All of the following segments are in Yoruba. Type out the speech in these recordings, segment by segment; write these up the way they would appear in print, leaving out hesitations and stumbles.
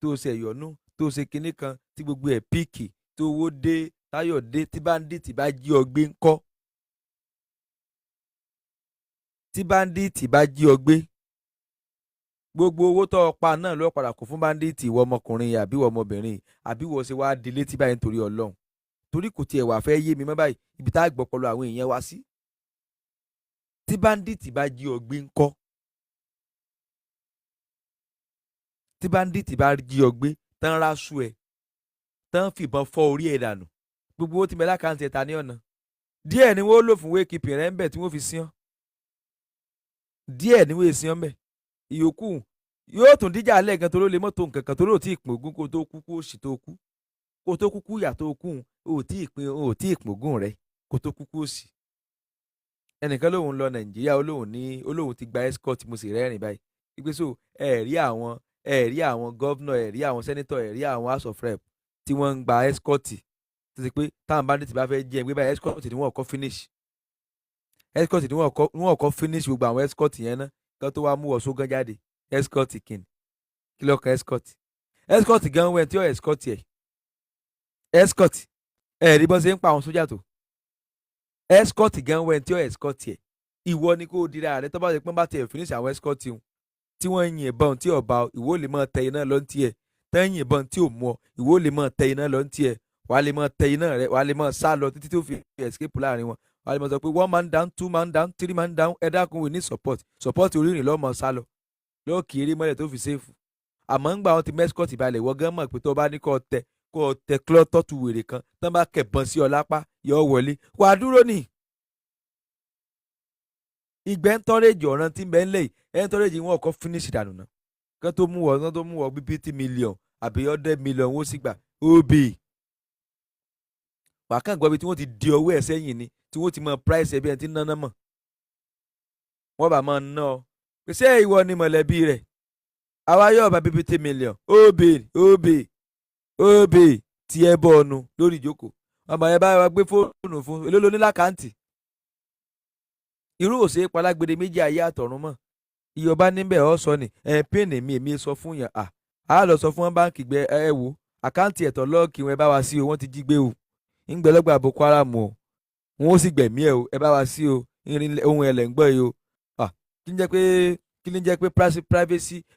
tó ṣe ẹ̀yọ́nú tó ṣe kinní kan tí gbogbo ẹ̀ píìkì tó owó dé táyọ̀ dé tí báńdíìtì bá jí ọ gbé ńkọ́? tí báńdíìtì bá jí ọ gbé gbogbo owó tó o pa náà ló padà kó fún báńdíìtì ìwọ ọmọkùnrin àbí ìwọ ọmọbìnrin àbí ìwọ ṣe wá di létí báyìí nítorí Ọlọ́run torí kò tiẹ̀ wà fẹ́ yé mi mọ́ báyìí ibi tá a gbọ́ pọ̀lọ àwọn èèyàn wá sí. tí báńdíìtì bá jí ọ gbé ńkọ́? tí báńdíìtì bá jí ọ gbé tán ráṣù ẹ̀ tán fìbọn fọ́ orí ẹ̀ dànù gbogbo owó tí mẹ́lá kan ti ta ní ọ̀nà díẹ̀ ni wọ́n lò fún wéèkìpì rẹ̀ ń bẹ̀ tí wọ́n fi sí ọ́ díẹ̀ ni wọ́n èsì ọ́ ń bẹ̀ ìyókù yóò tún díjà lẹ́ẹ̀kan tó ló lè mọ́tò nǹkan kan tó ló tí ì pín ogún kó tó kú kó sì tó kú kó tó kúkú ìyà tó kú ò tí ì pín ogún rẹ̀ kó tó kúkú òsì. ẹnìkan lòun lọ Nàìjíríà olóhùn ti gba escort mo sì rẹ́rìn báyìí ìgbésò ẹ̀rí àwọn gọ́vnọ̀ ẹ̀rí àwọn sẹ́nítọ̀ ẹ̀rí àwọn house of rep tí wọ́n ń gba escort tó ti pé táwọn bandit bá fẹ́ jẹ́ ẹgbẹ́ báyìí escort ni wọ́n kọ́ finish gbogbo àwọn escort yẹn ná kan tó wá mú wọ̀ sógán jáde escort kìnnì kí ló kan escort gan wẹ̀ tí ó escort ẹ̀ escort ẹ̀rí bọ́n ṣe ń pa àwọn sójà tó escort gan wẹ̀ tí ó escort ẹ̀ ìwọ ni kó dira rẹ tó bá ṣe pé bá tiẹ̀ finish àwọn escort wọn tí wọ́n ń yin ìbọn tí ọba ìwọ lè máa tẹ iná lọ ní tiẹ̀ tẹ́ ń yin ìbọn tí ò mú ọ ìwọ lè máa tẹ iná lọ ní tiẹ̀ wàá lè máa tẹ iná rẹ wàá lè máa sá lọ títí tó fi escape láàrin wọn wàá lè máa sọ pé 1 man down 2 man down 3 man down ẹ dákun we need support orírìn lọ́mọ sá lọ lọ́ọ́ kì í rí mọ́lẹ̀ tó fi ṣéèfù àmọ́ ń gbà wọn ti mẹ́síkọ́tì balẹ̀ wọ́n gán mọ̀ pé tó bá ní kó tẹ klọ́tọ́tù wèrè kan tán bá kẹ̀bọ̀n sí ọ lápá yọ wọlé wàá dúró nì. ìgbẹ́ ń tọ́rẹ́jì ọ̀ràn tí ń bẹ́ ń lẹ̀ ẹ̀ ń tọ́rẹ́jì wọn kọ́ finish dànù náà kán tó mú wọ bí $50 million àbí $100 million wọ́n sì gbà óbì. wàá kàn gbọ́ bí tí wọ́n ti di ọwọ́ ẹ̀ sẹ́yìn ni tí wọ́n ti mọ price ẹbí ẹ̀ tí ń náná mọ̀ wọ́n bá máa ná ọ pèsè ìwọ ni mọ̀lẹ́bí rẹ̀ àwa yóò bá $50 million óbè tí ẹ bọ́ ọ̀nù lórí ìjókòó ọmọ ẹ bá wa gbé fóònù fún olólo ní lákàntì irú òsè palágbede méjì ayé àtọ̀run mọ̀ ìyọba níbẹ̀ ọ́ sọ ni píìnì èmi sọ fún yàn á lọ sọ fún wọn báńkì gbẹ ẹ wò àkáǹtì ẹ̀tọ́ lọ́ọ̀kì wọn ẹ bá wa sí o wọ́n ti jí gbé o ń gbẹlọ́gbà Boko Haram o wọn ó sì gbẹ̀mí ẹ o ẹ bá wa sí o ohun ẹlẹ́ ń gbọ́ yìí o kí ni jẹ́ pé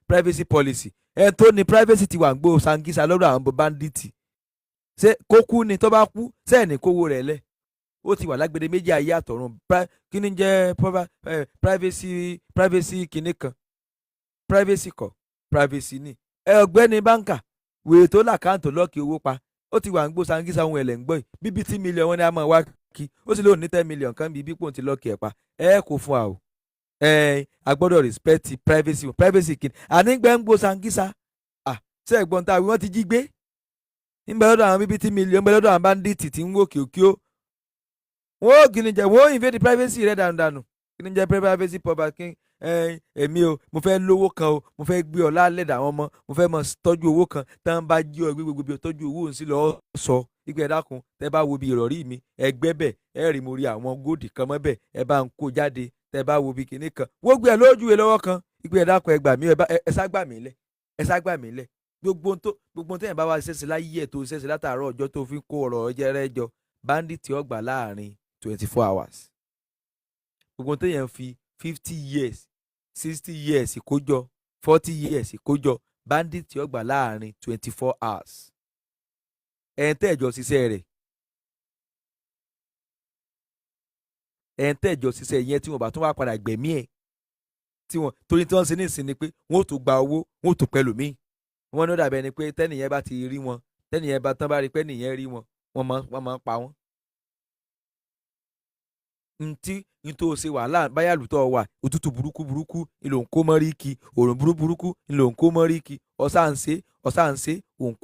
privacy policy ẹ tó ní privacy ti wà ń gbó sangisa lọ́dọ̀ àwọn bandits ṣé kó kú ni tó bá kú sẹ́ẹ̀nì kówó rẹ̀ lẹ̀ ó ti wà lágbede méjì ayé àtọ̀run kí ni jẹ́ privacy kìíní kan privacy ni ọ̀gbẹ́ni báńkà wèé tó làkáǹtò lọ́ọ̀kì owó pa ó ti wà ń gbó sangisa ohun ẹ̀lẹ́ ń gbọ́ yìí bíbí $10 million wọn ni a máa wá kí ó sì lóun ní $10 million kan bíi bípò ti lọ́ọ̀kì ẹ̀ pa kò fún wa o a gbọ́dọ̀ respect privacy kìíní ànígbẹ́ ń gbó sangisa ṣé ẹ̀gbọ́n ta wọ́n ti jí gbé ń bẹ lọ́dọ̀ àwọn bíbí $10 million ń bẹ lọ́dọ̀ àwọn bandits tí ń wò kí ó wọ́n ò kìíní jẹ́ wọ́n invade privacy rẹ̀ dànù kìíní jẹ́ privacy property èmi o mo fẹ́ lówó kan o mo fẹ́ gbé ọ lálẹ́ àwọn ọmọ mo fẹ́ mọ tọ́jú owó kan tá n bá jí ọ gbé gbogbo tọ́jú owó òun sí lọ́ọ́ sọ ìgbẹ́ ẹ dákun tẹ́ bá wo bí ìrọ̀rí mi ẹgbẹ́ bẹ̀ ẹ rí mo rí àwọn góòdì kan mọ́ bẹ̀ ẹ bá ń kó jáde tẹ́ bá wo bí kinní kan wọ́n gbé ẹ lójú ẹ lọ́wọ́ kan ìgbẹ́ ẹ dákun ẹ gbà mí ẹ sá gbà mí lẹ̀ gbogbo tẹ́yìn bá wá ṣẹ̀ṣẹ̀ láyé ẹ̀ tó ṣẹ̀ṣẹ̀ látàárọ̀ ọjọ́ tó fi kó ọ̀rọ̀ ọjẹ́rẹ́ jọ bandit ọgbà láàrin 24 hours gbogbo tẹ́yìn fi 50 years 60 years ìkójọ 40 years ìkójọ bandit ọgbà láàrin 24 hours ẹ̀ ń tẹ́jọ ṣiṣẹ́ rẹ̀ yẹn tí wọ́n bá tún wá padà gbẹ̀mí ẹ̀ torí tí wọ́n ṣe ní ìsinmi pé wọ́n ò tó gba owó wọ́n ò tó pẹ̀lú míì wọ́n ní ó dàbẹ̀ ni pé tẹ́nìyẹn bá ti rí wọn tẹ́nìyẹn bá tán bá rí pé nìyẹn rí wọn wọ́n máa ń pa wọ́n. Ntó ṣe wàhálà báyà lùtọ̀ wà òtútù burúkú ìlò ń kó mọ́rí kí òrùn burúkú ìlò ń kó mọ́rí kí ọ̀sà ń ṣe òun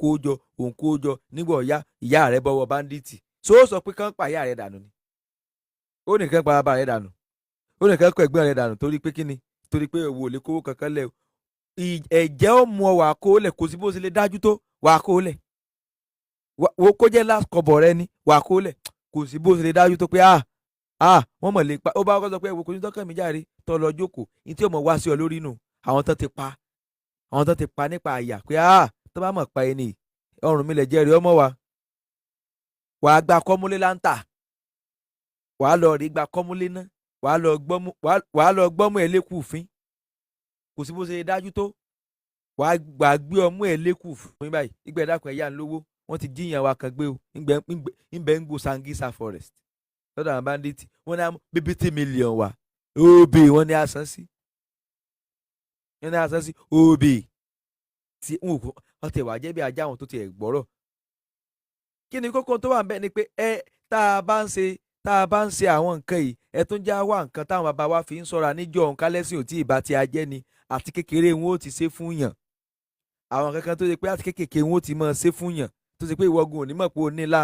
kó jọ nígbà ọ̀yá ìyá rẹ̀ bọ́wọ́ báńdíìtì sọ pé kán pa ìyá rẹ̀ dànù ni ó nìkan pa bàbá rẹ̀ dànù ó nìkan kọ ẹ̀gbọ́n rẹ̀ dànù torí pé kíni torí pé òwò lè kówó kankan lẹ̀ ẹ̀jẹ̀ ó mú ọ wà á kó lẹ̀ kò sí bó ṣe lè dájú tó wà á kó lẹ̀ wo kó jẹ́ last kọ́bọ̀ rẹ ni wà á kó lẹ̀ kò sí bó ṣe lè dájú tó pé wọ́n mọ̀ lè pa ó bá kọ́ sọ pé ẹ̀wò kò ní tọ́kàn mi járe tó lọ jókòó ní tí ó mọ̀ wá sí ọ lórí nù àwọn tán ti pa nípa àyà pé tó bá mọ̀ pa ẹni ọrùn mi lẹ̀ jẹ́ rí ọmọ wa wàá gba kọ́múlé láńtà wàá lọ rí gba kọ́múlé ná wàá lọ gbọ́mú ẹ̀ lẹ́kùn-ún kò sí bó ṣe dájú tó wàá gbé ọmú ẹ̀ lẹ́kùn fún báyìí ìgbà ẹ̀dàkùn ẹ̀yà ń lówó wọ́n ti jíyàn wa kan gbé o ńbẹ̀ ń gbó Sangisa forest lọ́dọ̀ àwọn bandit wọ́n ní bíbítì mílíọ̀n wa òbí wọ́n ní àsán sí òbí tí wọ́n tẹ̀ wá jẹ́ bí ajá àwọn tó ti ẹ̀ gbọ́rọ̀. kí ni kókó tó wà ń bẹ̀ ni pé tá a bá ń ṣe àwọn nǹkan yìí ẹ tún já wá nǹkan táwọn bàbá wa fi ń sọ́ra níjọ́ òun kálẹ́sìn ò tí ì bá ti ajẹ́ ni àti kékeré wọn ò ti ṣe fún yàn àwọn kankan tó ṣe pé àti kékeré wọn ò ti máa ṣe fún yàn tó ṣe pé ìwọ́gun ò ní mọ̀ pé ó ní lá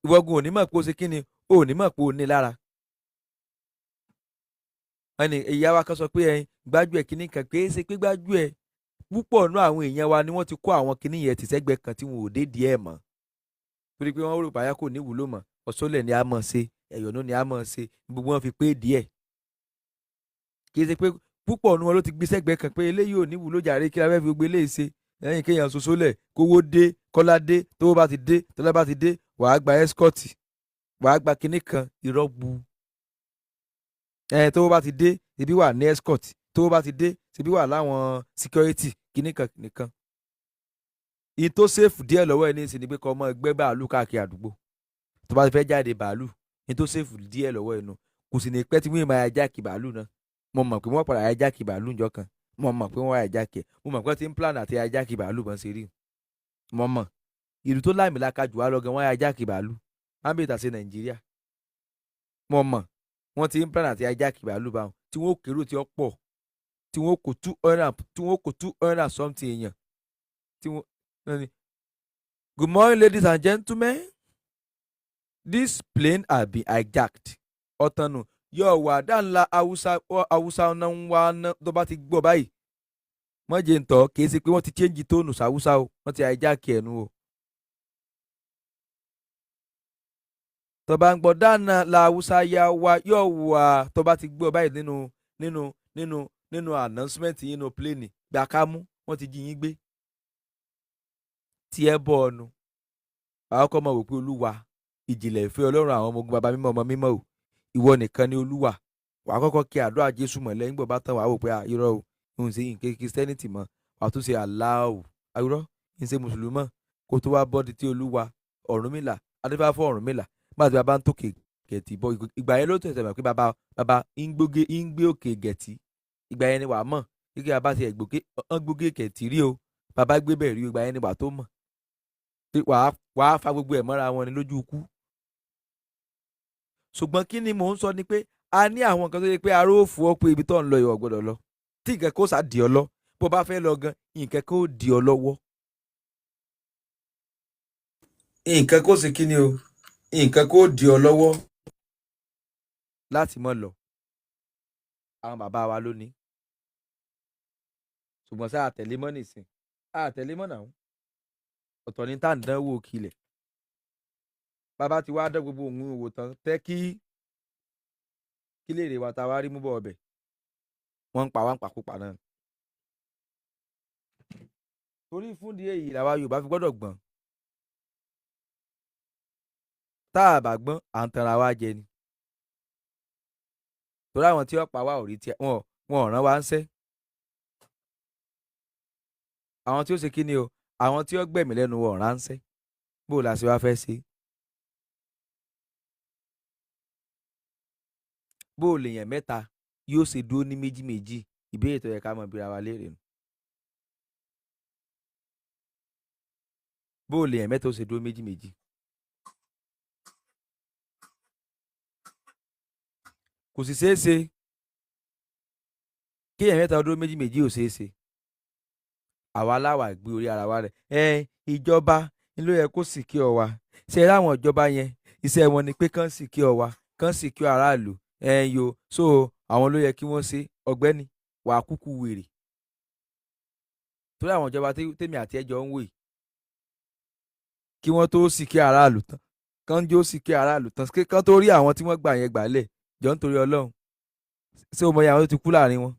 ìwọ́gun ò ní mọ̀ pé ó ṣe kí ni ó ní mọ̀ pé ó ní lára. ẹni ìyá wa kan sọ pé ẹyin gbájú ẹ kìíní kan pé é ṣe pé gbájú ẹ púpọ̀ nú àwọn èèyàn wa ni wọ́n ti kó àwọn kìíní yẹn ti sẹ́gbẹ́ kan tí wọn ò dé díẹ̀ mọ́ torí pé wọ́n rò báyà kò ní wúlò mọ́ ọ̀ṣọ́lẹ̀ ni a mọ̀ ṣe ẹ̀yọ̀nú ni a mọ̀ ṣe gbogbo wọn fi pé díẹ̀ kì í ṣe pé púpọ̀ nú wọn ló ti gbé sẹ́gbẹ́ kan pé eléyìí ò ní wúlò jàre kí la fẹ́ fi gbogbo eléyìí ṣe lẹ́yìn kéèyàn ṣoṣo lẹ̀ kówó dé kọ́lá dé tówó bá ti dé tọ́lá bá ti dé wàá gba ẹ́skọ́ọ̀tì wàá gba kinní kan ìrọ́gbù tówó bá ti dé ibi wà ní escort tówó bá ti dé ibi wà láwọn security kinní kan nìkan. ìyí tó ṣèfù díẹ̀ lọ́wọ́ ẹ̀ ní ìsìn ni pé kọ́ ọmọ ẹgbẹ́ bàálù káàkiri àdúgbò tó bá ti fẹ́ jáde bàálù ìyí tó ṣèfù díẹ̀ lọ́wọ́ ẹ̀ nu kò sì ní pẹ́ tí wọ́n máa jákì bàálù náà mo mọ̀ pé wọ́n padà jákì bàálù ńjọ́ kan mo mọ̀ pé wọ́n jákì ẹ̀ mo mọ̀ pé tí ń plan àti jákì bàálù bọ́n ṣe rí mo mọ̀ ìlú tó láìmìlaka jù wá lọ gan wọ́n jákì bàálù ámbẹ̀tà sí Nàìjíríà mo mọ̀ wọ́n ti ń plan àti jákì bàálù báwọn tí wọ́n kérò tí ó pọ̀ tí wọ́n kò 200 something èèyàn tí wọ́n. Good morning, ladies and gentlemen. This plane has been hijacked. ọ̀tànù yóò wà dáńlá haúsá náà ń wá ná tó bá ti gbọ́ báyìí mọ́jẹ̀ ń tọ́ kì í ṣe pé wọ́n ti change tóònù sáwúsá o wọ́n ti hijack ẹ̀nu o. tó bá ń gbọ́ dáná la haúsá yá wa yóò wà tó bá ti gbọ́ báyìí nínú announcement nínú plane gbàkámú wọ́n ti jí yín gbé tí ẹ bọ̀ ọ̀nù àwọn kọ́ mọ̀ wò pé olúwa ìjìnlẹ̀ ìfẹ́ ọlọ́run àwọn ọmọ ogun bàbá mímọ́ ọmọ mímọ́ o ìwọ nìkan ni olúwa wàá kọ́kọ́ kí àdúrà jésù mọ̀ lẹ́yìn gbọ́ bá tán wàá wò pé irọ́ o ń ṣe nǹkan kìrìsìtẹ́nìtì mọ́ wàá tún ṣe aláwò irọ́ ń ṣe mùsùlùmọ́ kó tó wá bọ́ọ̀dì tí olúwa Ọ̀rúnmìlà adébáfọ́ Ọ̀rúnmìlà má ti bàbá ń tòkè gẹ̀tì bọ́ ìgbà yẹn ló tẹ̀sẹ̀ mọ̀ pé bàbá ń gbé òkè gẹ̀tì ìgbà yẹn ni wàá mọ̀ kíkẹ́ bàbá ti gbógé gẹ̀tì rí o bàbá gbé bẹ̀ rí o ìgbà yẹn ni wàá tó mọ̀ wàá fa gbogbo ẹ̀ mọ́ra wọn ni lójú ikú. ṣùgbọ́n kí ni mò ń sọ ni pé a ní àwọn nǹkan tó yẹ pé aró ò fún ọ pé ibi tó ń lọ ìwọ gbọ́dọ̀ lọ tí nǹkan kó sá dì ọ lọ bó bá fẹ́ lọ gan nǹkan kó dì ọ lọ́wọ́. nǹkan kó sì kí ni o nǹkan kó dì ọ lọ́wọ́ láti mọ̀ lọ. àwọn bàbá wa ló ní ṣùgbọ́n sáà àtẹ̀lé mọ́ nìsín àtẹ̀lé mọ́ náà ọ̀tọ̀ ní tá à ń dánwò kílẹ̀ bàbá ti wá dán gbogbo òun wò tán tẹ́ kí lè rè wá ta wá rí mú bọ̀ ọbẹ̀ wọ́n ń pa wá ń pàkópa náà. torí fúndì èyí làwa Yorùbá fi gbọ́dọ̀ gbọ́n tá a bá gbọ́n à ń tanra wá jẹ ni torí àwọn tí wọ́n pa wá ò rí tiẹ̀ wọn ò rán wá ń sẹ́ àwọn tí ó ṣe kí ni o àwọn tí ó gbẹ̀mí lẹ́nu wọn ránṣẹ́ bó la ṣe wá fẹ́ ṣe. bó lèèyàn mẹ́ta yóò ṣe dúró ní méjì méjì ìbéèrè tó yẹ ká mọ̀ bíra wa léèrè nù. bó lèèyàn mẹ́ta ó ṣe dúró méjì méjì. kò sì ṣeé ṣe kí èèyàn mẹ́ta dúró méjì méjì ò ṣeé ṣe. àwa láwà gbé orí ara wa rẹ̀ ìjọba ni ló yẹ kó sì kí ọ wa ṣe láwọn ìjọba yẹn iṣẹ́ wọn ni pé kán sì kí ọ wa kán sì kí aráàlú yo so àwọn ló yẹ kí wọ́n ṣe ọ̀gbẹ́ni wà á kúkú wèrè torí àwọn ìjọba tèmi àti ẹjọ́ ń wò yìí kí wọ́n tó sì kí aráàlú tán kán jó sì kí aráàlú tán kán tó rí àwọn tí wọ́n gbà yẹn gbàlẹ̀ jọ nítorí Ọlọ́run ṣé o mọ iye àwọn tó ti kú láàrin wọn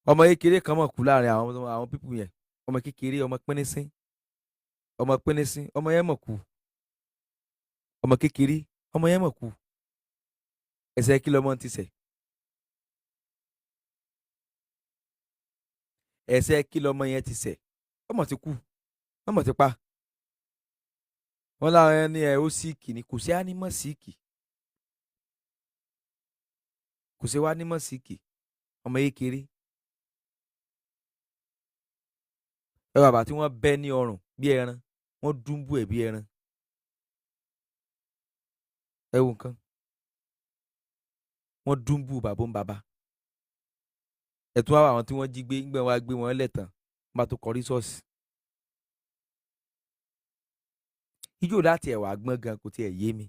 ọmọ kékeré kan mọ̀ kú láàrin àwọn pípù yẹn ọmọ kékeré, ọmọ pínínsín, ọmọ pínínsín, ọmọ yẹn mọ̀ kú, ọmọ kékeré, ọmọ yẹn mọ̀ kú. Ẹ̀ṣẹ̀ kí lọmọ ti ṣẹ̀? Ẹ̀ṣẹ̀ kí lọmọ yẹn ti ṣẹ̀? Ọmọ ti kú, ọmọ ti pa. Wọ́n láwọn ẹni ẹ̀ ó síìkì ni, kò sí ánímọ̀ síìkì, kò sí ánímọ̀ síìkì, ọmọ kékeré. Ẹ bàbá tí wọ́n bẹ́ ní ọrùn bí ẹran, wọ́n dúnbú ẹ̀ bí ẹran. Ẹ wo nǹkan, wọ́n dúnbú bàbá ń bàbá. Ẹ̀tún àwọn tí wọ́n jí gbé ńgbẹ́ wá gbé wọn lẹ́tàn bá tó kọrí ṣọ́ọ̀ṣì. Ijó láti ẹ̀wà gbọ́n gan kò tiẹ̀ yé mi,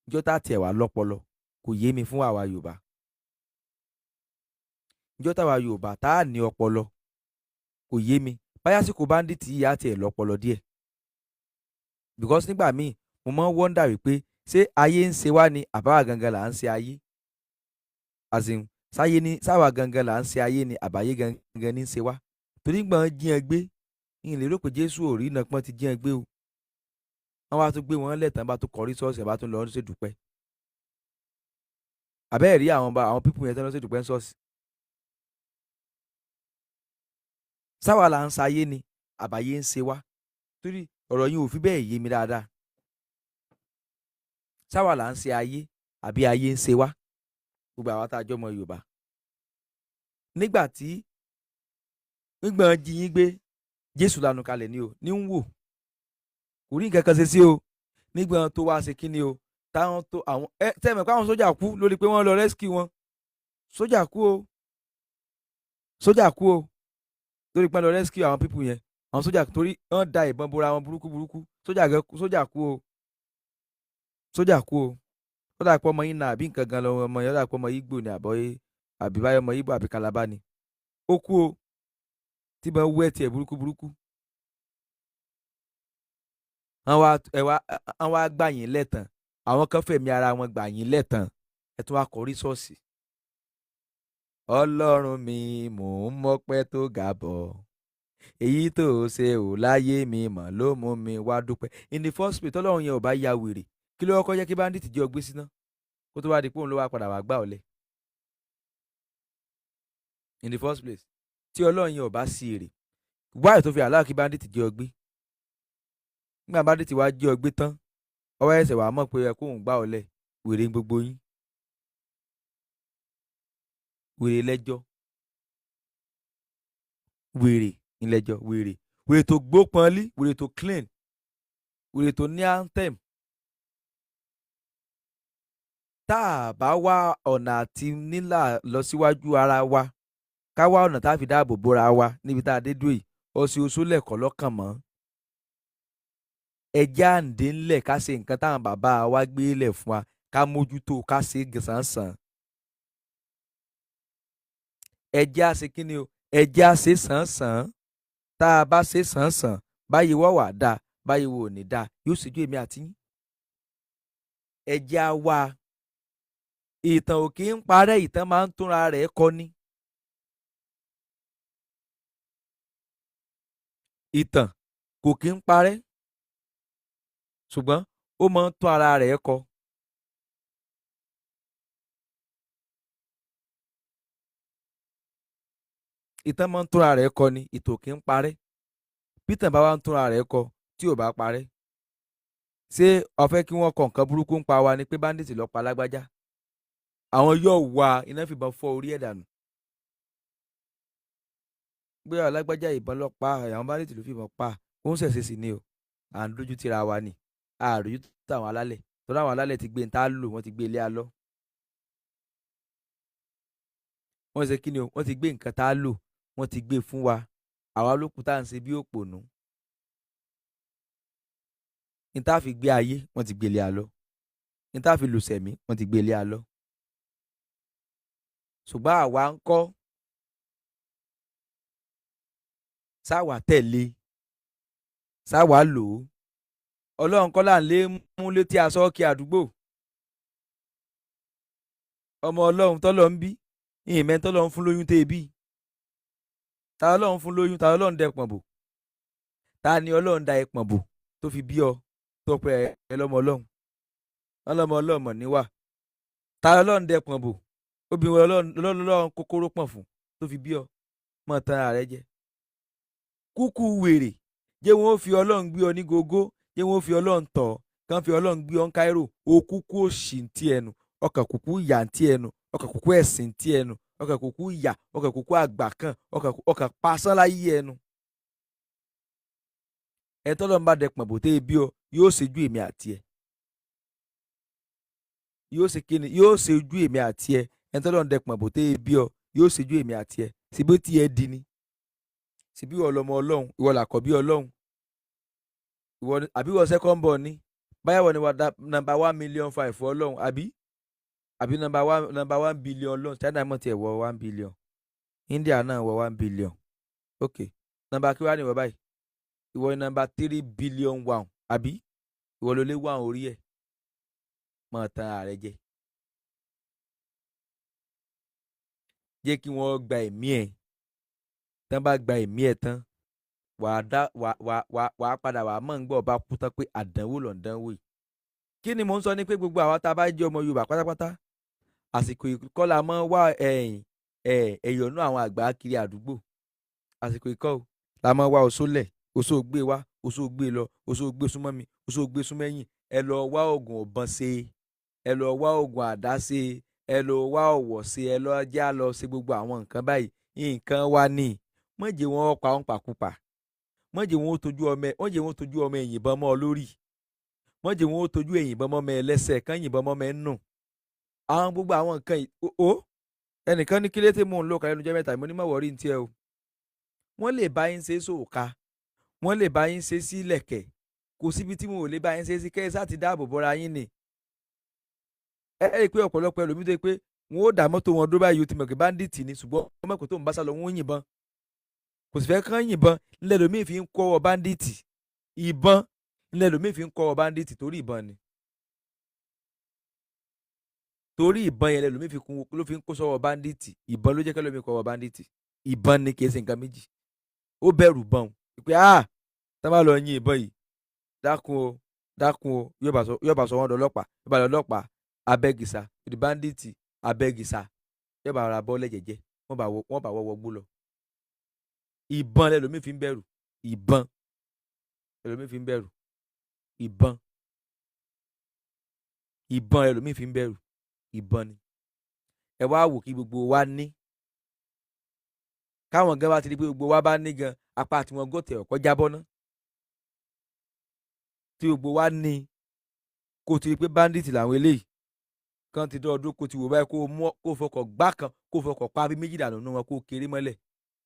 ijó láti ẹ̀wà lọ́pọlọ kò yé mi fún àwa Yorùbá. Ijó táwa Yorùbá tá a ní ọpọlọ kò yé mi. Báyásíkò Bandit yìí á tiẹ̀ lọ́pọlọ díẹ̀. Because nígbà míì mo máa ń wọ́ndà wípé ṣé ayé ń ṣe wá ni àbáwá gangan là ń ṣe ayé? Àsìn sáyé ní sáwà gangan là ń ṣe ayé ni àbáyé gangan ní ń ṣe wá? Torí gbọ́n jíyan gbé, ìyìn lérò pé Jésù ò rí iná pọ́n ti jíyan gbé o. Wọ́n wá tún gbé wọn lẹ́tàn bá tún kọrí ṣọ́ọ̀ṣì bá tún lọ ṣe dúpẹ́. Àbẹ́ẹ̀ rí àwọn pípù yẹn tó lọ ṣe dúpẹ́ ṣọ́ọ̀ṣì. Sáwà là ń ṣayé ni àbáyé ń ṣe wá? Torí ọ̀rọ̀ yìí ò fi bẹ́ẹ̀ yé mi dáadáa. Sáwà là ń ṣe ayé àbí ayé ń ṣe wá? Gbogbo àwa tá a jọ ọmọ Yorùbá. Nígbà tí nígbà jí yín gbé Jésù lanu kalẹ̀ ni o ní ń wò, kò rí nǹkan kan ṣe sí o. Nígbà tó wá ṣe kí ni o, táwọn tó àwọn tẹ́ẹ̀mẹ̀ pé àwọn sójà kú lórí pé wọ́n lọ rescue wọn. Sójà kú o, sójà kú o lórí pé wọ́n lọ rescue àwọn people yẹn. Àwọn sójà torí wọ́n da ìbọn bora wọn burúkú burúkú. Sójà kú o, sójà kú o. Ó dà pé ọmọ yín na àbí nǹkan gan lọ́wọ́ ọmọ yẹn, ó dà pé ọmọ Ìgbò ni àbí báyọ̀ ọmọ Ìgbò àbí Kalabá ni. Ó kú o, tí bọ́n wú ẹ̀ tiẹ̀ burúkú burúkú. Wọ́n wá gbà yín lẹ́tàn, àwọn kan fẹ̀mí ara wọn gbà yín lẹ́tàn, ẹ̀ tún wá kọrí ṣọ́ọ̀ṣì. Ọlọ́run mi mò ń mọ́pẹ́ tó ga bọ̀, èyí tó ṣe ò láyé mi mọ̀ ló mú mi wá dúpẹ́. In the first place tọ́lọ́run yẹn ò bá ya wèrè, kí ló kọ́kọ́ jẹ́ kí Bandit jẹ́ ọgbẹ́ síná kó tó wá di pé òun ló wá padà wá gbà ọ̀lẹ. In the first place tí Ọlọ́run yẹn ò bá sí èrè, wáyé tó fi àláà kí Bandit jẹ́ ọgbẹ́. Nígbà Bandit wá jẹ́ ọgbẹ́ tán, ọwọ́ ẹsẹ̀ wàá mọ̀ pé ẹ kóun gbà ọ̀lẹ, wèrè gbogbo yín, wèrè lẹ́jọ́, wèrè ńlẹ́jọ́, wèrè tó gbópọnlí, wèrè tó clean, wèrè tó ní anthem. Tá a bá wá ọ̀nà àti nílà lọ síwájú ara wa, ká wá ọ̀nà tá a fi dáàbò bóra wa níbi tá a dé dúró yìí, ọ̀sẹ̀ oṣù lẹ̀kọ́ lọ́kàn mọ́. Ẹjẹ́ àǹdé ńlẹ̀ ká ṣe nǹkan táwọn bàbá wa gbé lẹ̀ fún wa, ká mójútó ká ṣe sàn-sàn. Ẹjẹ́ àṣe kí ni o? Ẹjẹ́ àṣe sàn-sàn. Tá a bá ṣe sàn-sàn, báyìí wọ́n wà dáa, báyìí wọ́n ò ní dáa, yóò ṣojú èmi àti yín. Ẹjẹ́ á wá. Ìtàn ò kí ń parẹ́, ìtàn máa ń túnra rẹ̀ kọ ni. Ìtàn kò kí ń parẹ́, ṣùgbọ́n ó máa ń tún ara rẹ̀ kọ. Ìtàn máa ń túnra rẹ̀ kọ ni, ìtàn ò kí ń parẹ́. Bí ìtàn bá wá ń túnra rẹ̀ kọ tí ò bá parẹ́, ṣé o fẹ́ kí wọ́n kọ nǹkan burúkú ń pa wa ni pé Bandit lọ pa lágbájá? Àwọn yóò wá iná fìbọn fọ́ orí ẹ̀ dànù. Gbé alágbájá ìbọn lọ pa, àwọn Bandit ló fìbọn pa, ó ń ṣẹ̀ṣẹ̀ sí ni o. À ń dójú tira wa ni, à dójú táwọn alálẹ̀, tọ́lá àwọn alálẹ̀ ti gbé ń tá lò, wọ́n ti gbé ilé alọ́. Wọ́n ṣe kí ni o? Wọ́n ti gbé nǹkan tá lò, wọ́n ti gbé fún wa. Àwa ló kù tá à ń ṣe bí òpònú. Ní tá fi gbé ayé, wọ́n ti gbé ilé alọ́. Ní tá fi lù sẹ̀mí, wọ́n ti gbé ilé alọ́. Ṣùgbọ́n àwa ń kọ́, sáwà tẹ̀lé, sáwà lò ó. Ọlọ́run kọ́ là ń lé mú létí aṣọ kí àdúgbò. Ọmọ Ọlọ́run tọ́lọ́ ń bí, ìyìnmẹ́ tọ́lọ́ ń fún lóyún tẹ́ bí. Ta Ọlọ́run fún lóyún, ta Ọlọ́run dẹpọ̀n bò. ta ni ọlọ́run da ẹpọ̀n bò tó fi bí ọ tó pẹ́ ẹ lọ́mọ ọlọ́run ọlọ́mọ ọlọ́mọ níwà? ta ọlọ́run dẹ pọ̀n bò obìnrin ọlọ́run kókóró pọ̀n fún tó fi bí ọ? mọ̀ tán ara rẹ jẹ. kúkú wèrè jẹ́ wọ́n fi ọlọ́run gbé ọ ní gógó, jẹ́ wọ́n fi ọlọ́run tọ̀ ọ́, kàn fi ọlọ́run gbé ọ ń káírò, o kúkú òṣì ń tí ẹnu, ọkàn kúkú ìyà ń tí ẹnu, ọkàn kúkú ẹ̀sìn ń tí ẹnu, ọkàn kúkú ìyà, ọkàn kúkú àgbàkàn, ọkàn pasán láyé ẹnu. ẹ tọ́lọ́run bá dẹ pọ̀n bò tẹ́ bí ọ yóò ṣe ju èmi àti ẹ, yóò ṣe kíni, yóò ṣe ju èmi àti ẹ. ẹ tọ́lọ́run dẹ pọ̀n bò tẹ́ bí ọ yóò ṣe ju èmi àti ẹ. síbí tí ẹ di ni, síbí ìwọ lọmọ ọlọ́run, ìwọ làkọ́bí ọlọ́run, ìwọ àbí ìwọ second born ni, báyàwó ni wà number 1,000,005 fún ọlọ́run, àbí number 1 billion ọlọ́run. China mọ̀ tiẹ̀ wọ 1 billion, India náà wọ 1 billion. ok nọ́mbà kí wàá ní ìwọ báyìí? ìwọ ni number 3 billion 1, àbí ìwọ ló lé 1 orí ẹ̀. mọ̀ tán ààrẹ jẹ́ kí wọ́n gba ẹ̀mí ẹ̀. tán bá gba ẹ̀mí ẹ̀ tán wàá padà wàá mọ̀ ń gbọ́ ọba kú tán pé àdánwò ló ń dánwò yìí. kí ni mò ń sọ ni pé gbogbo àwa tá a bá jẹ́ ọmọ Yorùbá pátápátá, àsìkò ìkọ́ la mọ́ wá ẹ̀yọ̀nú àwọn àgbà kiri àdúgbò. àsìkò ìkọ́ la mọ́ wá oṣó lẹ̀, oṣó gbé wá, oṣó gbé lọ, oṣó gbé súnmọ́ mi, oṣó gbé súnmẹ́yìn. ẹ lọ wá oògùn ọ̀bọ̀n ṣe, ẹ lọ wá oògùn àdá ṣe, ẹ lọ wá ọ̀wọ̀ ṣe, ẹ lọ já lọ ṣe gbogbo àwọn nǹkan báyìí. nǹkan wa ni mọ̀jẹ̀ wọn pa wọn pàkúpà, mọ̀jẹ̀ wọn ó tojú ọmọ ẹ̀yìn bọ́n mọ́ ọ lórí, mọ̀jẹ̀ wọn ó tojú ẹ̀yìn bọ́n mọ́ ọmọ ẹlẹ́sẹ̀ kan yìnbọn mọ́ ọmọ ẹ̀ nù. àwọn gbogbo àwọn nǹkan yìí ẹnìkan ní kílé tí mò ń lò kálẹ̀ lójọ́ mẹ́ta mo ní mọ̀ wọ́rí ní tiẹ̀ o. wọ́n lè bá yín ṣe sóòka, wọ́n lè bá yín ṣe sí lẹ̀kẹ̀, kò síbi tí wọn ò lè bá yín ṣe sí kẹ́sà ti dáàbò bọ́ra yín ni. ẹ rí i pé ọ̀pọ̀lọpọ̀ ẹlòmíì tó yẹ pé wọn ó dá mọ́tò wọn dúró báyìí ó ti mọ̀ pé báńdíìtì ni, ṣùgbọ́n ọmọ ẹ̀kọ́ tó ń bá sá lọ wọn ó yìnbọn, kò sì fẹ́ kán yìnbọn. ńlẹ̀ lòmíì fi ń kọ́ ọ báńdíìtì, ìbọn ńlẹ̀ lòmíì fi ń kọ́ ọ báńdíìtì torí ìbọn ni, torí ìbọn yẹn lẹ́lòmíì ló fi ń kó sọ́wọ́ báńdíìtì. ìbọn ló jẹ́ kẹ́lòmíì kọ́ ọ báńdíìtì. ìbọn ni kì í ṣe nǹkan méjì. ó bẹ̀rù bọ́n pé tá bá lọ yin ìbọn yìí dákun o yóò bá sọ wọ́n dọlọ́pàá, yóò bá lọ́lọ́pàá abẹ́gìsà ìdí báńdíìtì abẹ́gìsà, yóò bá ra bọ́ọ̀lẹ̀ jẹ́jẹ́, wọ́n bá wọ́wọ́ gbó lọ. ìbọn lẹ́lòmíì fi ń bẹ̀rù, ìbọn lẹ́lòmíì fi ń bẹ̀rù, ìbọn lẹ́lòmíì fi ń bẹ̀rù, ìbọn ni. ẹ wá wò kí gbogbo wa ní, káwọn gan bá ti di pé gbogbo wa bá ní gan apá àti wọn gòtè ọ̀kọ́ jábọ́ ná, tí gbogbo wa ní kó ti rí pé báńdíìtì làwọn eléyìí kan ti dán ọdún kó ti wò báyìí kó fọkọ̀ gbá kan, kó fọkọ̀ pa bí méjì dànù nù wọn kó kéré mọ́lẹ̀,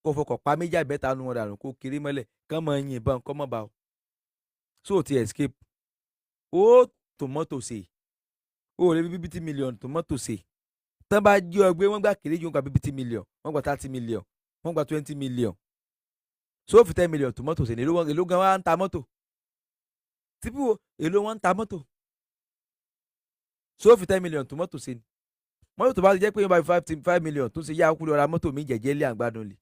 kó fọkọ̀ pa méjì àbẹ́ta nù wọn dànù kó kéré mọ́lẹ̀, kán mọ yìnbọn kọ́ mọ́ bá o. so ti escape ó tòmọ́tò ṣe, ó lè bí bíbítì mílíọ̀nù tòmọ́tò ṣe. tán bá jí ọ gbé wọ́n gbà kéré ju wọn gba bíbítì mílíọ̀nù, wọ́n gba 30 mílíọ̀nù, wọ́n gba 20 mílíọ̀nù. so fi 10 mílíọ̀nù tòmọ́tò ṣe ní èló gan wá ń ta mọ́tò. síbí wo èló wọn ń ta mọ́tò. so fi 10 mílíọ̀nù tòmọ́tò ṣe ni. mọ́tò tó bá ti jẹ́ pé yóò bá 5 mílíọ̀nù tó ṣe yá kú lọ ra mọ́tò mi jẹ̀jẹ́ lé àgbàdùn lè.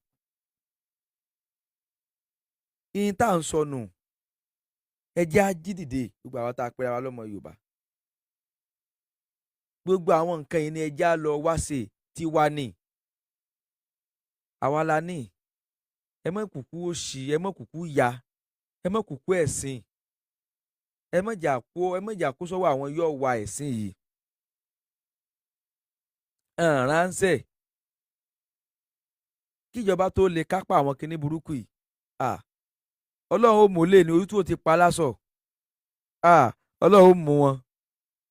ìyìn tá à ń sọnù ẹjẹ́ ajídìde gbogbo àwọn tá a pera wa lọ́mọ Yorùbá. gbogbo àwọn nǹkan yìí ni ẹjẹ́ á lọ wá ṣe tí wá ní. àwa la ní. ẹ mọ̀ kúkú òṣì, ẹ mọ̀ kúkú ya, ẹ mọ̀ kúkú ẹ̀sìn, ẹ mọ̀ jà kó sọ́wọ́ àwọn yóò wá ẹ̀sìn yìí. ránṣẹ́ kíjọba tó lè kápá àwọn kinní burúkú yìí. Ọlọ́run ó mú lé ní orí tí ó ti pa lásọ̀. Ọlọ́run ó mú wọn,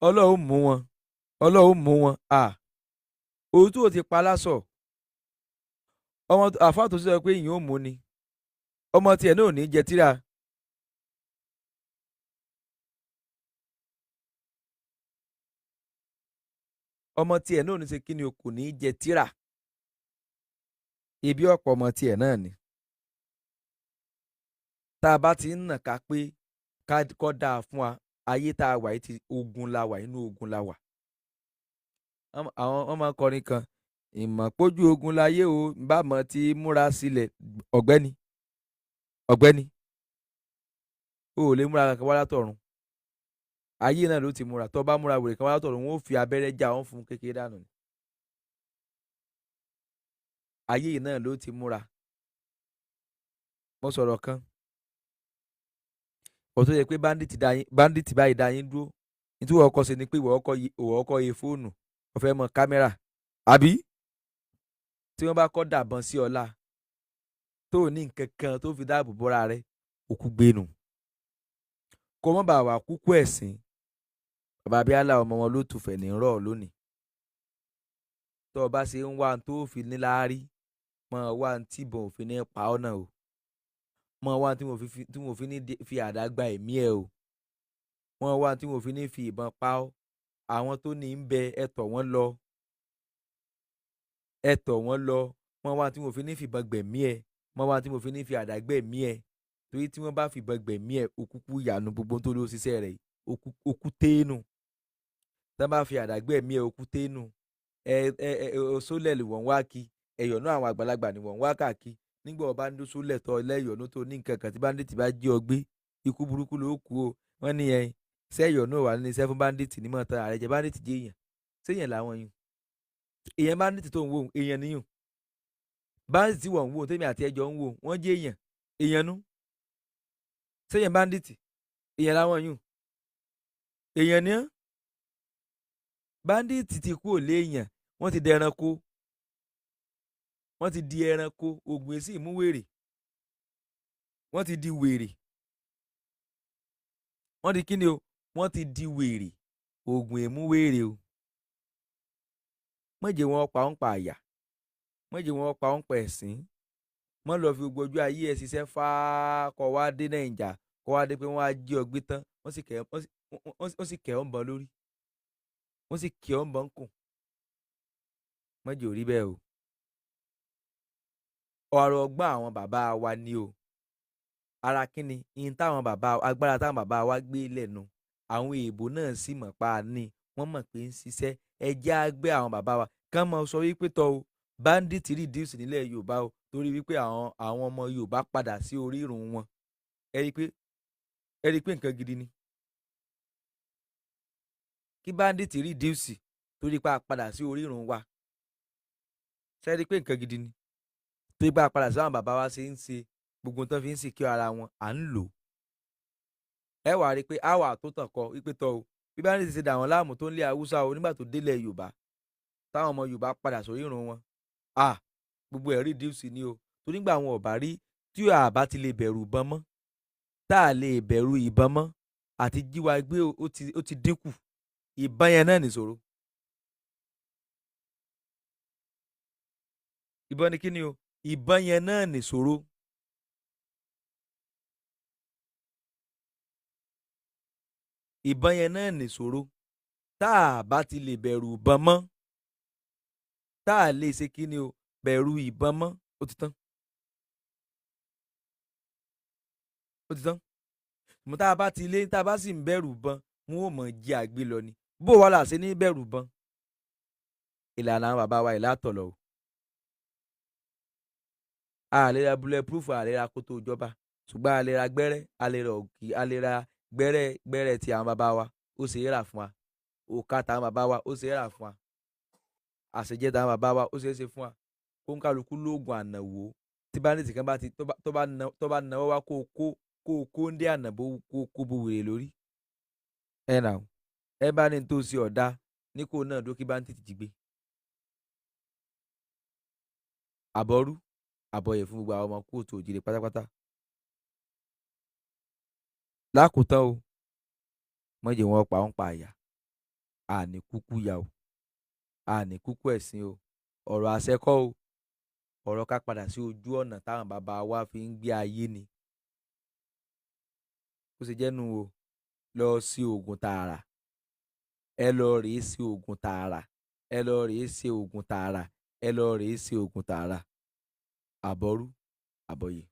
Ọlọ́run ó mú wọn, Ọlọ́run ó mú wọn. Orí tí ó ti pa lásọ̀. ọmọ àfáà tó sọ pé ìyẹn ò mú ni, ọmọ tiẹ̀ náà ò ní jẹ tíra. ọmọ tiẹ̀ náà ò ní ṣe kí ni o kò ní jẹ tíra. ibi ọ̀pọ̀ ọmọ tiẹ̀ náà ni. tá a bá ti ń nà ká pé kọ́ dáa fún wa, ayé tá a wà yìí ti ogun la wà, inú ogun la wà. àwọn ọmọ akọrin kan, ìmọ̀pójú ogun láyé o bá mọ̀ ti múra sílẹ̀. ọ̀gbẹ́ni o ò lè múra kankan wá látọ̀run. Ayé náà ló ti múra, tó bá múra wèrè kan wá látọ̀run wọn ó fi abẹ́rẹ́ já wọn fún kékeré dànù ni. Ayé yìí náà ló ti múra. Mo sọ̀rọ̀ kan kò tó yẹ pé bandit báyìí dá yín dúró nítorí wọ́n kọ́ sí ni pé ìwọ ọkọ̀ yẹ fóònù ọ̀fẹ́ mọ kámẹ́rà àbí tí wọ́n bá kọ́ dàbọn sí ọlá tó ní nǹkan kan tó fi dáàbò bọ́ra rẹ òkú gbénu kó mọ́ bá wà kúkú ẹ̀sìn bàbá abíálà ọmọ wọn ló tùfẹ̀ ní rọ̀ lónìí tó o bá ṣe ń wá tó fi níláárí mọ wá tí ìbọn òfin ní pa ọ́ náà o mọ wá tí mo fi ní fi àdá gba ẹ̀mí ẹ o mọ wá tí mo fi ní fi ìbọn pa ọ́ àwọn tó ní ń bẹ ẹ̀tọ́ wọn lọ mọ wá tí mo fi ní fi ìbọn gbẹ̀mí ẹ mọ wá tí mo fi ní fi àdá gbẹ̀mí ẹ torí tí wọ́n bá fi ìbọn gbẹ̀mí ẹ òkúkú ìyànú gbogbo tó ló ṣiṣẹ́ rẹ̀ òkú téénù tí wọ́n bá fi àdá gbẹ̀mí ẹ òkú téénù sólẹ̀ lè wọ́n wá kí ẹ̀yọ̀nú àwọn àgbàlagbà ni wọ́n wá káàkiri nígbà ọba ń dún sólẹ̀ tọ́ lẹ́yọ̀nú tó ní nǹkan kan tí báńdíìtì bá jí ọ gbé ikú burúkú ló kú o wọ́n ní ẹyin sẹ́yọ̀nú wà ní iṣẹ́ fún báńdíìtì ní mọ̀ọ́tàn ààrẹ jẹ́ báńdíìtì jẹ́ èèyàn séèyàn làwọn yìí èèyàn báńdíìtì tó ń wò èèyàn níyùn báńdíìtì wọ̀ ń wò tèmi àti ẹjọ́ ń wò wọ́n jẹ́ èèyàn nú séèyàn báńdíìtì èèyàn làwọn yìí èèyàn ní báńdíìtì ti kú ò léèyàn wọ́n ti dẹranko wọ́n ti di ẹranko ògùn èsì mú wèrè wọ́n ti di wèrè wọ́n di kíni o wọ́n ti di wèrè ògùn èmú wèrè o mọ̀jẹ̀ wọn pa ń pa àyà mọ̀jẹ̀ wọn pa ń pa ẹ̀sìn mọ̀ lọ fi gbogbo ojú ayé ẹ̀ ṣiṣẹ́ fáá kọ́ wá dé nàìjà kọ́ wá dé pé wọ́n á jí ọ gbé tán wọ́n sì kẹ́ ọ́ ń bọ̀ lórí wọ́n sì kẹ́ ọ́ ń bọ̀ ń kùn mọ̀jẹ̀ ò rí bẹ́ẹ̀ o ọ̀rọ̀ ọgbọ́n àwọn bàbá wa ni o ara kíni ihun táwọn bàbá agbára táwọn bàbá wa gbé lẹ́nu àwọn èèbò náà sì mọ̀ pa á ní wọ́n mọ̀ pé ń ṣiṣẹ́ ẹjẹ́ á gbé àwọn bàbá wa kán mọ sọ wípé tọ́ o bandit reduce nílẹ̀ Yorùbá o torí wípé àwọn ọmọ Yorùbá padà sí orírun wọn ẹ rí i pé nǹkan gidi ni kí bandit reduce torí pé a padà sí orírun wa ṣe rí i pé nǹkan gidi ni tó bá padà sí àwọn bàbá wa ṣe ń ṣe gbogbo tán fi ń sìnkí ara wọn à ń lò ẹ wàá rí i pé àwa tó tàn kọ wípé tọ o bí bá ní ti ṣe dà wọn láàmú tó ń lé haúsá o nígbà tó délẹ̀ Yorùbá táwọn ọmọ Yorùbá padà sórí irun wọn gbogbo ẹ̀ reduce ni o tó nígbà àwọn ọ̀bá rí tí a bá ti lè bẹ̀rù ìbọn mọ́ tá a lè bẹ̀rù ìbọn mọ́ àti jíwa gbé ó ti dínkù ìbọn yẹn náà nìṣòro ìbọn ni kí ni o ìbọn yẹn náà nìṣòro ìbọn yẹn náà nìṣòro tá a bá ti lè bẹ̀rù ìbọn mọ́ tá a lè ṣe kí ni o bẹ̀rù ìbọn mọ́ ó ti tán mo tá a bá ti lé tá a bá sì ń bẹ̀rù ìbọn wọn ò mọ̀ jí àgbé lọ ni bó wàá là ṣe ní bẹ̀rù ìbọn ìlànà àwọn bàbá wa ìlàtọ̀lọ̀ o àlera bulletproof àlera kótó ìjọba ṣùgbọ́n àlera gbẹ́rẹ́ àlera òkì àlera gbẹ́rẹ́ ti àwọn bàbá wa ó ṣe é rà fún wa òkà táwọn bàbá wa ó ṣe é rà fún wa àṣejẹ táwọn bàbá wa ó ṣe é ṣe fún wa kó ń kálukú lóògùn ànàwó tí báńdíìtì kan bá ti tó bá náwó wá kó ń dé ànàbó kó bó wèrè lórí ẹ nà ẹ bá ní tó ṣe ọ̀dà ní kó náà dókí báńdíìtì jí gbé àbọ̀rú àbọ̀yẹ̀ fún gbogbo àwọn ọmọ kóòtù òjìrè pátápátá lákòótán o mọ̀jẹ̀ wọn pa ń pa àyà àní kúkú yà o àní kúkú ẹ̀sìn o ọ̀rọ̀ àṣẹkọ́ o ọ̀rọ̀ ká padà sí ojú ọ̀nà táwọn bàbá wa fi ń gbé ayé ni ó ṣe jẹ́nu o lọ sí oògùn tààrà ẹ lọ rèé sí oògùn tààrà ẹ lọ rèé sí oògùn tààrà ẹ lọ rèé sí oògùn tààrà àbọ̀rú àbọ̀yè.